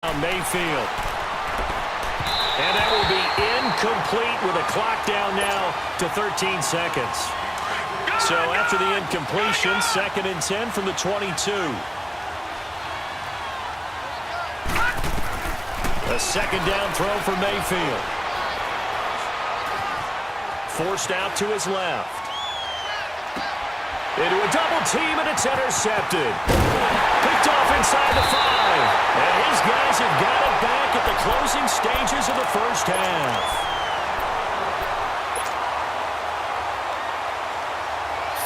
Mayfield. And that will be incomplete with a clock down now to 13 seconds. So after the incompletion, 2nd and 10 from the 22. A 2nd down throw for Mayfield. Forced out to his left. Into a double team, and it's intercepted. Picked off inside the 5. And his guys have got it back at the closing stages of the first half.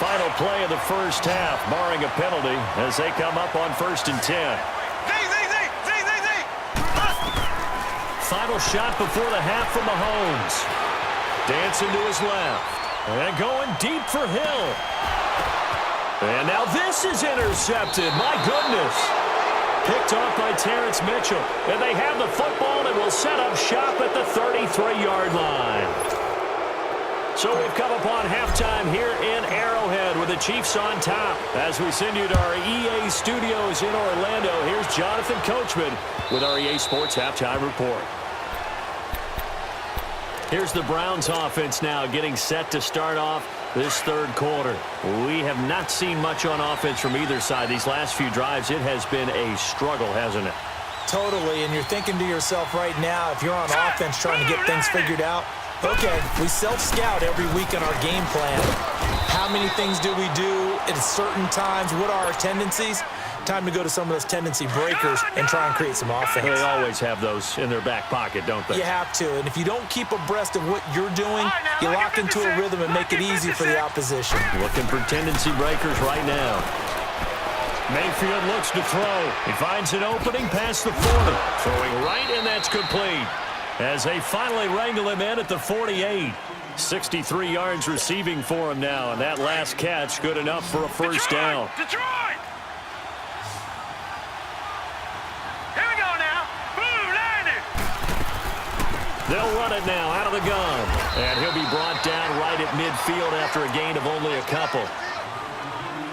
Final play of the first half, barring a penalty, as they come up on 1st and 10. Final shot before the half from Mahomes. Dancing to his left. And going deep for Hill. And now this is intercepted. My goodness. Picked off by Terrence Mitchell. And they have the football and will set up shop at the 33-yard line. So we've come upon halftime here in Arrowhead with the Chiefs on top. As we send you to our EA studios in Orlando, here's Jonathan Coachman with our EA Sports Halftime Report. Here's the Browns offense now getting set to start off this 3rd quarter. We have not seen much on offense from either side. These last few drives, it has been a struggle, hasn't it? Totally, and you're thinking to yourself right now, if you're on offense trying to get things figured out, okay, we self-scout every week in our game plan. How many things do we do at certain times? What are our tendencies? Time to go to some of those tendency breakers and try and create some offense. They always have those in their back pocket, don't they? You have to, and if you don't keep abreast of what you're doing, you lock into a rhythm and make it easy for the opposition. Looking for tendency breakers right now. Mayfield looks to throw. He finds an opening past the 40. Throwing right, and that's complete. As they finally wrangle him in at the 48. 63 yards receiving for him now, and that last catch good enough for a first down. Detroit! Here we go now. Boom, landed. They'll run it now out of the gun. And he'll be brought down right at midfield after a gain of only a couple.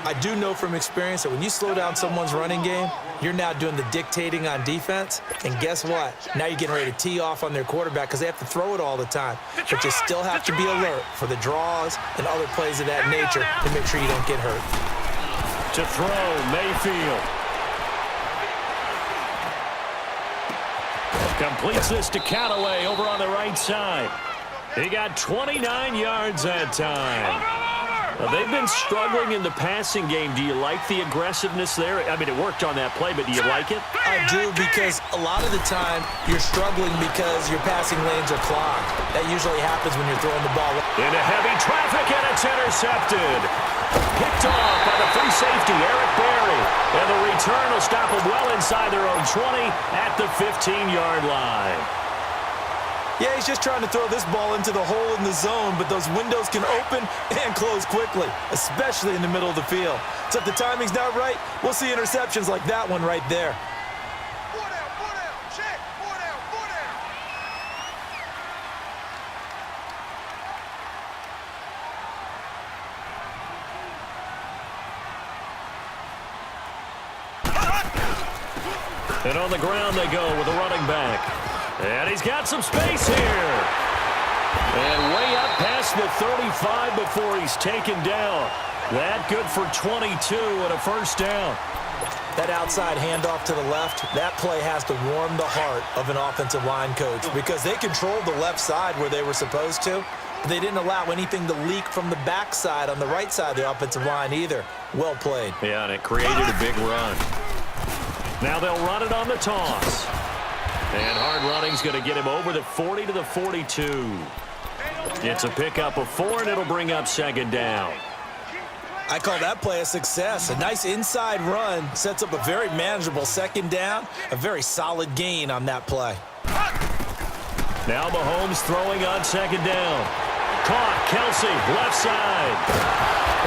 I do know from experience that when you slow down someone's running game, you're now doing the dictating on defense. And guess what? Now you're getting ready to tee off on their quarterback because they have to throw it all the time. But you still have to be alert for the draws and other plays of that nature to make sure you don't get hurt. To throw, Mayfield. Completes this to Callaway over on the right side. He got 29 yards that time. They've been struggling in the passing game. Do you like the aggressiveness there? I mean, it worked on that play, but do you like it? I do, because a lot of the time you're struggling because your passing lanes are clogged. That usually happens when you're throwing the ball. Into heavy traffic, and it's intercepted. Picked off by the free safety, Eric Berry. And the return will stop them well inside their own 20 at the 15-yard line. Yeah, he's just trying to throw this ball into the hole in the zone, but those windows can open and close quickly, especially in the middle of the field. So if the timing's not right, we'll see interceptions like that one right there. Check. 4 down. And on the ground they go with a running back. And he's got some space here. And way up past the 35 before he's taken down. That good for 22 and a first down. That outside handoff to the left, that play has to warm the heart of an offensive line coach because they controlled the left side where they were supposed to, but they didn't allow anything to leak from the backside on the right side of the offensive line either. Well played. Yeah, and it created a big run. Now they'll run it on the toss. And hard running's going to get him over the 40 to the 42. It's a pickup of 4, and it'll bring up second down. I call that play a success. A nice inside run sets up a very manageable second down, a very solid gain on that play. Now Mahomes throwing on second down. Caught, Kelsey, left side.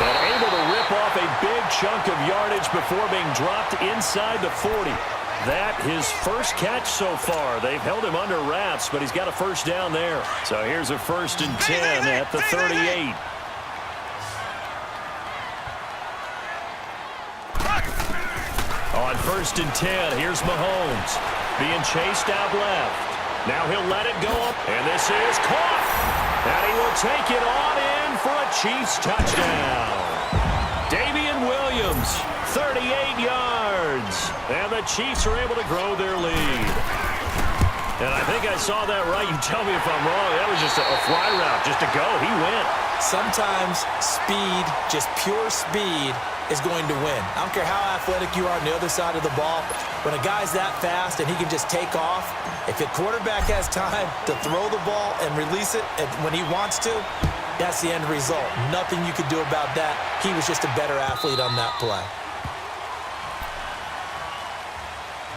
And able to rip off a big chunk of yardage before being dropped inside the 40. That his first catch so far. They've held him under wraps, but he's got a first down there. So here's a 1st and 10 at the 38. On 1st and 10, here's Mahomes. being chased out left. Now he'll let it go up, and this is caught. And he will take it on in for a Chiefs touchdown. Damian Williams, 38 yards. And the Chiefs are able to grow their lead. And I think I saw that right. You tell me if I'm wrong. That was just a fly route, just to go. He went. Sometimes speed, just pure speed, is going to win. I don't care how athletic you are on the other side of the ball. When a guy's that fast and he can just take off, if your quarterback has time to throw the ball and release it when he wants to, that's the end result. Nothing you could do about that. He was just a better athlete on that play.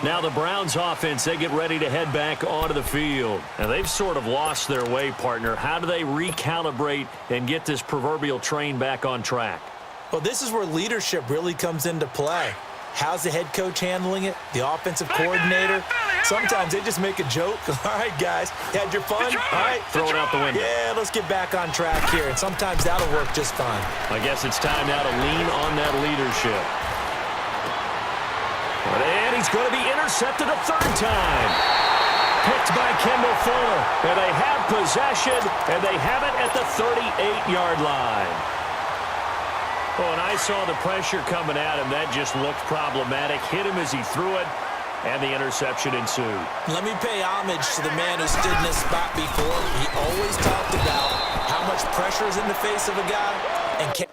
Now the Browns offense, they get ready to head back onto the field. And they've sort of lost their way, partner. How do they recalibrate and get this proverbial train back on track? Well, this is where leadership really comes into play. How's the head coach handling it? The offensive coordinator? Sometimes they just make a joke. All right, guys, had your fun? All right. Throw it out the window. Yeah, let's get back on track here. And sometimes that'll work just fine. I guess it's time now to lean on that leadership. And he's going to be intercepted a third time. Picked by Kendall Fuller. And they have possession, and they have it at the 38-yard line. Oh, and I saw the pressure coming at him. That just looked problematic. Hit him as he threw it, and the interception ensued. Let me pay homage to the man who stood in this spot before. He always talked about how much pressure is in the face of a guy and can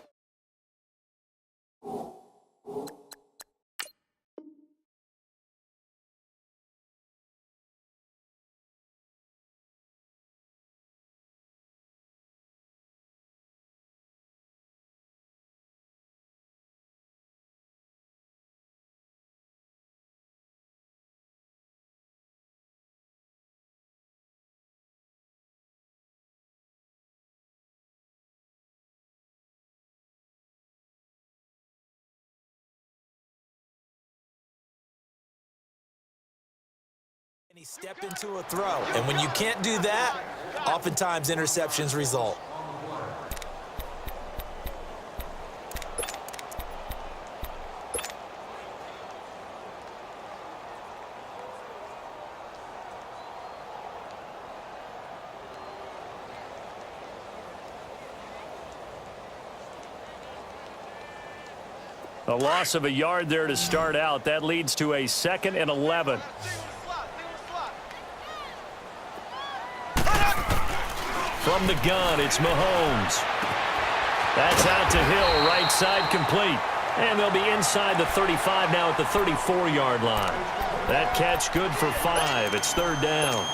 he stepped into a throw. And when you can't do that, oftentimes interceptions result. A loss of a yard there to start out. That leads to a 2nd and 11. From the gun, it's Mahomes. That's out to Hill, right side complete. And they'll be inside the 35 now at the 34-yard line. That catch good for 5. It's 3rd down.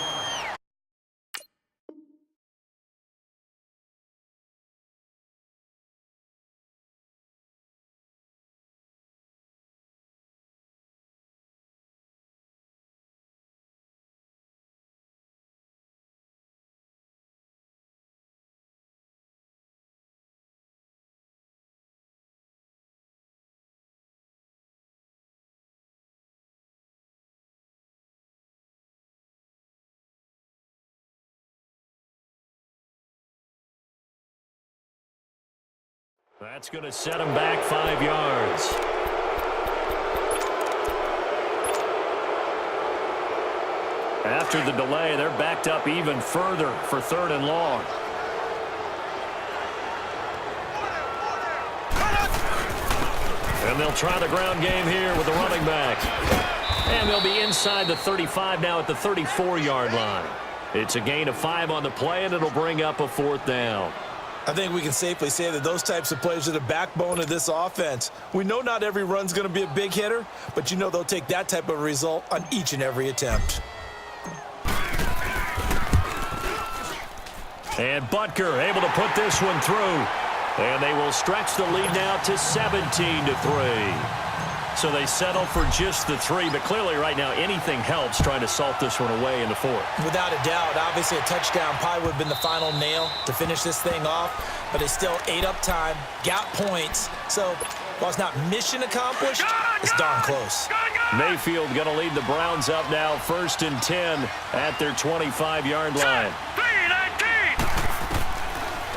That's going to set him back 5 yards. After the delay, they're backed up even further for 3rd and long. And they'll try the ground game here with the running back. And they'll be inside the 35 now at the 34-yard line. It's a gain of 5 on the play, and it'll bring up a 4th down. I think we can safely say that those types of plays are the backbone of this offense. We know not every run's going to be a big hitter, but you know they'll take that type of result on each and every attempt. And Butker able to put this one through. And they will stretch the lead now to 17-3. So they settle for just the 3, but clearly right now anything helps trying to salt this one away in the 4th. Without a doubt, obviously a touchdown probably would have been the final nail to finish this thing off, but they still ate up time, got points. So while it's not mission accomplished, it's darn close. Mayfield going to lead the Browns up now 1st and 10 at their 25-yard line.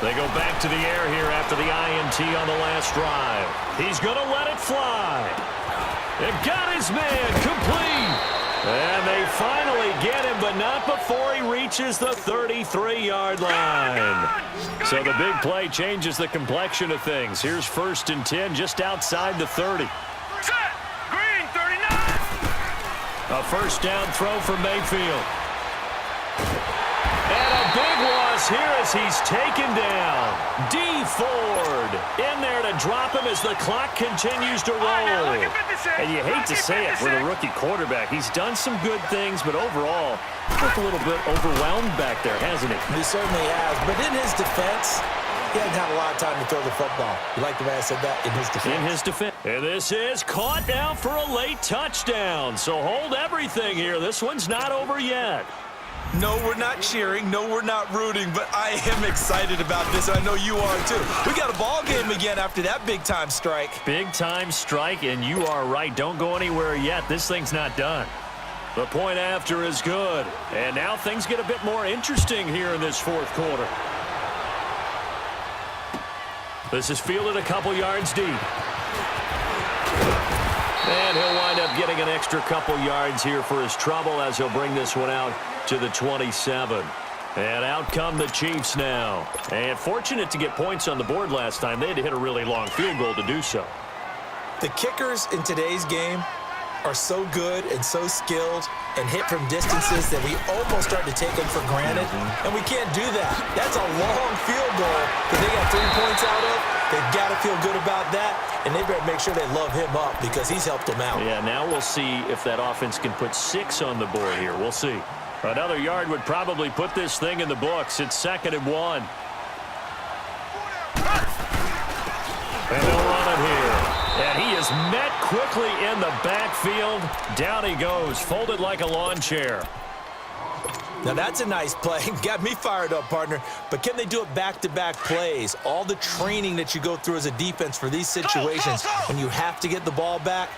They go back to the air here after the INT on the last drive. He's going to let it fly. And got his man complete. And they finally get him, but not before he reaches the 33-yard line. So the big play changes the complexion of things. Here's 1st and 10 just outside the 30. Set. Green, 39. A first down throw for Mayfield. And a big loss here as he's taken down. D. Ford in there to drop him as the clock continues to roll. And you hate to say it for the rookie quarterback. He's done some good things, but overall, looked a little bit overwhelmed back there, hasn't he? He certainly has. But in his defense, he hasn't had a lot of time to throw the football. You like the way I said that? In his defense. In his defense. And this is caught now for a late touchdown. So hold everything here. This one's not over yet. No, we're not cheering. No, we're not rooting. But I am excited about this. I know you are, too. We got a ball game again after that big-time strike. Big-time strike, and you are right. Don't go anywhere yet. This thing's not done. The point after is good. And now things get a bit more interesting here in this 4th quarter. This is fielded a couple yards deep. And he'll wind up getting an extra couple yards here for his trouble as he'll bring this one out to the 27. And out come the Chiefs now. And fortunate to get points on the board last time. They had to hit a really long field goal to do so. The kickers in today's game are so good and so skilled and hit from distances that we almost start to take them for granted. And we can't do that. That's a long field goal that they got 3 points out of. They've got to feel good about that, and they better make sure they love him up because he's helped them out. Yeah, now we'll see if that offense can put 6 on the board here. We'll see. Another yard would probably put this thing in the books. It's 2nd and 1. And they'll run it here. And he is met quickly in the backfield. Down he goes, folded like a lawn chair. Now, that's a nice play. Got me fired up, partner. But can they do it back-to-back plays? All the training that you go through as a defense for these situations, when you have to get the ball back,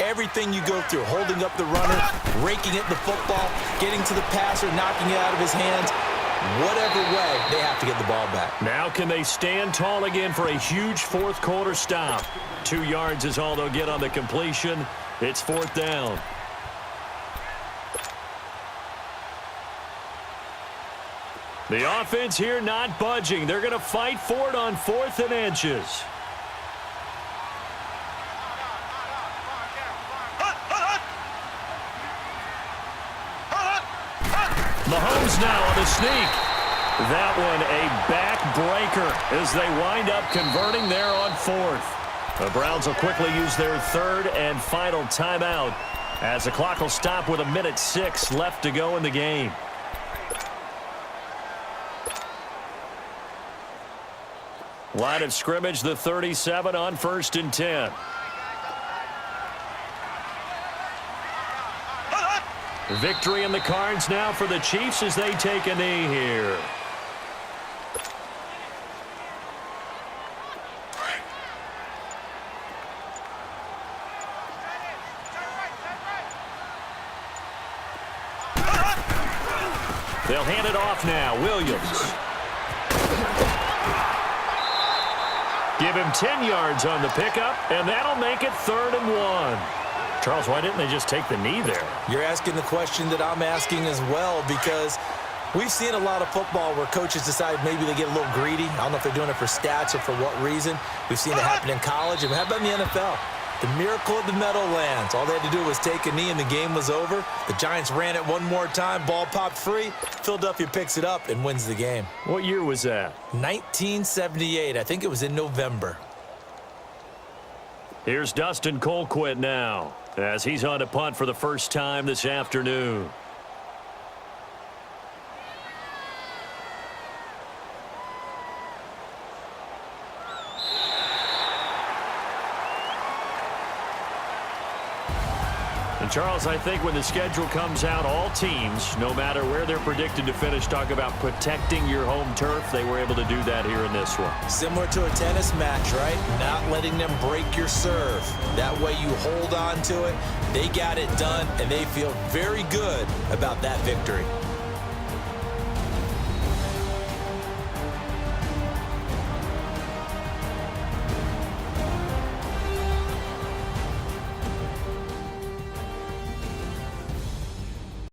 everything you go through, holding up the runner, raking at the football, getting to the passer, knocking it out of his hands, whatever way, they have to get the ball back. Now can they stand tall again for a huge 4th quarter stop? 2 yards is all they'll get on the completion. It's 4th down. The offense here not budging. They're going to fight for it on 4th and inches. Mahomes now on the sneak. That one a backbreaker as they wind up converting there on 4th. The Browns will quickly use their 3rd and final timeout as the clock will stop with 1:06 left to go in the game. Line of scrimmage, the 37 on 1st and 10. Victory in the cards now for the Chiefs as they take a knee here. They'll hand it off now. Williams. Give him 10 yards on the pickup, and that'll make it 3rd and 1. Charles, why didn't they just take the knee there? You're asking the question that I'm asking as well, because we've seen a lot of football where coaches decide maybe they get a little greedy. I don't know if they're doing it for stats or for what reason. We've seen it happen in college, and how about in the NFL? The miracle of the Meadowlands. All they had to do was take a knee, and the game was over. The Giants ran it one more time. Ball popped free. Philadelphia picks it up and wins the game. What year was that? 1978. I think it was in November. Here's Dustin Colquitt now as he's on to punt for the first time this afternoon. And Charles, I think when the schedule comes out, all teams, no matter where they're predicted to finish, talk about protecting your home turf. They were able to do that here in this one. Similar to a tennis match, right? Not letting them break your serve. That way you hold on to it. They got it done, and they feel very good about that victory.